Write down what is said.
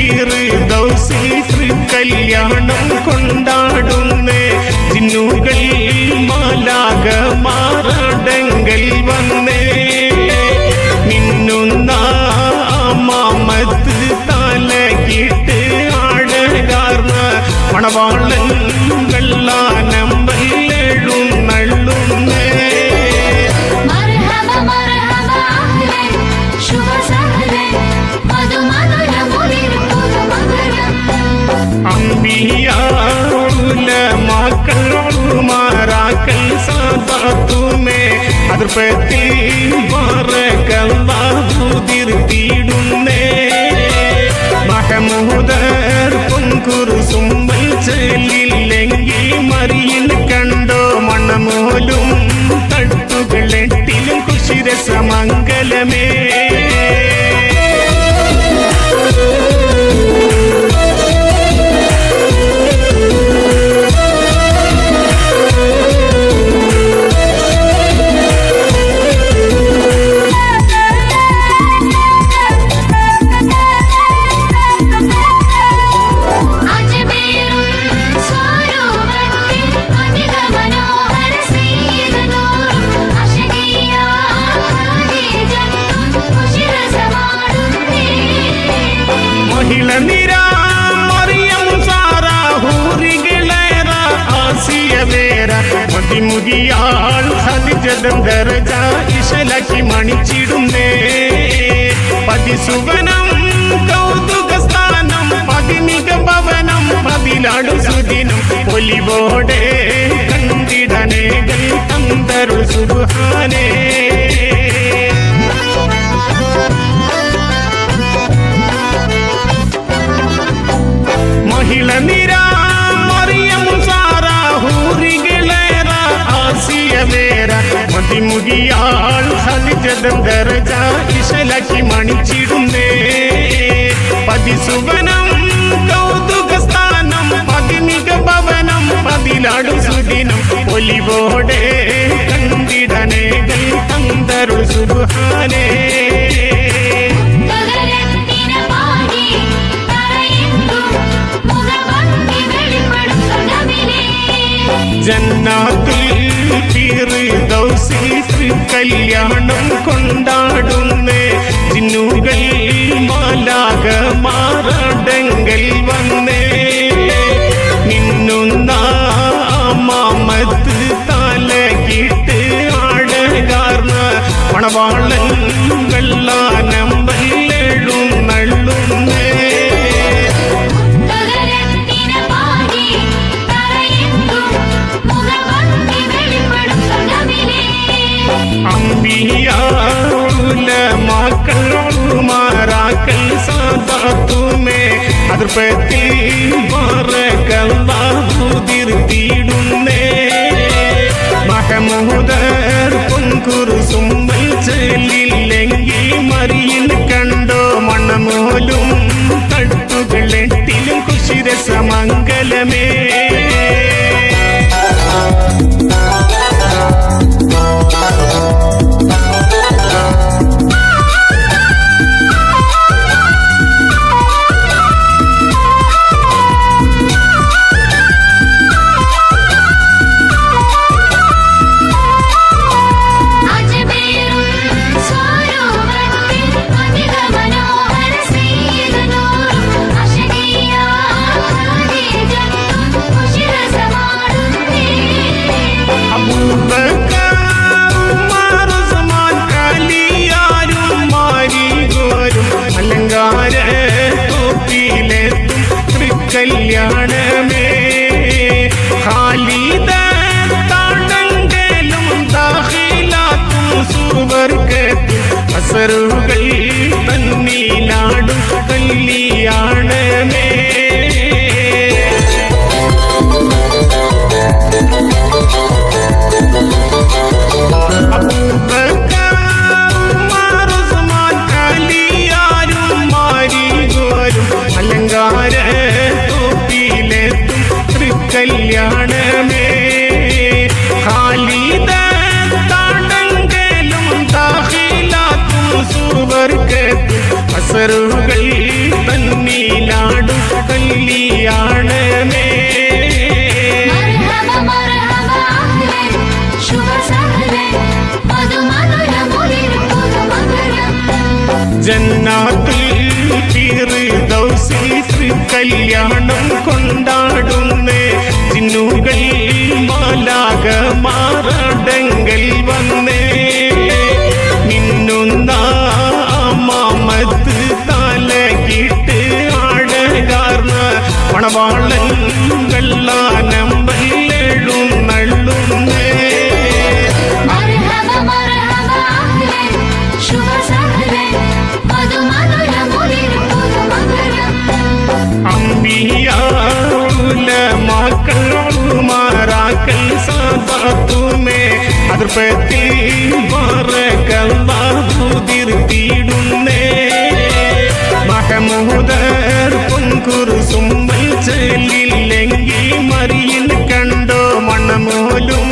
ഫിർദൗസിൽ കല്യാണം കൊണ്ടാടുന്നേ ജിന്നുകൾ മാലാഖമാരടങ്കൽ വന്നേ മിന്നുന്ന മാമത്ത് തലകിട്ട് ആടകാർന്ന മണവാളൻ വെള്ളാനമ്പല്ലേഴും നള്ളുന്നേ ഉലമാക്കൾ സാദാത്തുമേ അതിർപ്പത്തിൽ പറക്കല്ലാതിർത്തിയിടുന്നേ മഹമൂദർ പൊൻകുറുസുമ്പൽ ചെല്ലില്ലെങ്കിൽ മറിയിൽ കണ്ടോ മണമോലും തട്ടുകളെട്ടിലും കുശിരസമംഗലമേ മുതിയാൾ ഹദിജദം ദർജ ഇശലക്കി മണിച്ചിടുന്നേ പതിസുവനം കൗതുക സ്ഥാനം പതിനിക ഭവനം പതിലാടു സുദിനം ഒലിവോടെ കണ്ടിടനേകൾ തന്തരു സുബ്ഹാനേ മഹിള നിര മറിയം സാറാ ഹൂറികളേറ ആസിയവേറ മതിമുകിയാൾ ഹദിജദം ദർജ ഇശലക്കി മണിച്ചിടുന്നേ പതിസുവനം കൗതുക സ്ഥാനം പതിനിക ഭവനം പതിലാടു സുദിനം ഒലിവോടെ കണ്ടിടനേകൾ തന്തരു സുബ്ഹാനേ ജന്നാത്തുൽ ഫിർദൗസിൽ കല്യാണം കൊണ്ടാടുന്നേ ജിന്നുകൾ മാലാഖമാരടങ്കൽ വന്നേ മിന്നുന്ന മാമത്ത് തലകിട്ട് ആടകാർന്ന മണവാളൻ വെള്ളാനമ്പല്ലേഴും നള്ളുന്നേ ഉലമാക്കൾ സാദാത്തുമേ അതിർപ്പത്തിൽ പറക്കല്ലാതിർത്തിയിടുന്നേ മഹമൂദർ പൊൻകുറുസുമ്പൽ ചെല്ലില്ലെങ്കിൽ മറിയിൽ കണ്ടോ മണമോലും തട്ടുകളെട്ടിലും കുശിരസമംഗലമേ കല്യാണമേ ഖാലിദ താണ്ടങ്കലും ദാഖിലാത്തും സുവർഗത്തിൽ അസറുകൾ തന്നീലാടും കല്യാണമേ കല്യാണമേ ഖാലിദ താണ്ടങ്കലും ദാഖിലാത്തും സുവർഗത്തിൽ അസറുകൾ തന്നിലാടും കല്യാണമേ ജന്നാത്തുൽ ഫിർദൗസിൽ കല്യാണം കൊണ്ടാടുന്നേ ജിന്നുകൾ മാലാഖമാരടങ്കൽ വന്നേ മിന്നുന്ന മാമത്ത് തലകിട്ട് ആഴകാർന്ന മണവാളൻ വെള്ളാനമ്പല്ലും നള്ളുന്നേ സാദാത്തുമേ അതിർപ്പത്തിൽ ബറകല്ലാഹുദിർത്തിടുന്നേ മഹമൂദർ പൊൻകുറുസുമ്മൽ ചെല്ലില്ലെങ്കിൽ മറിയിൽ കണ്ടോ മണമോലും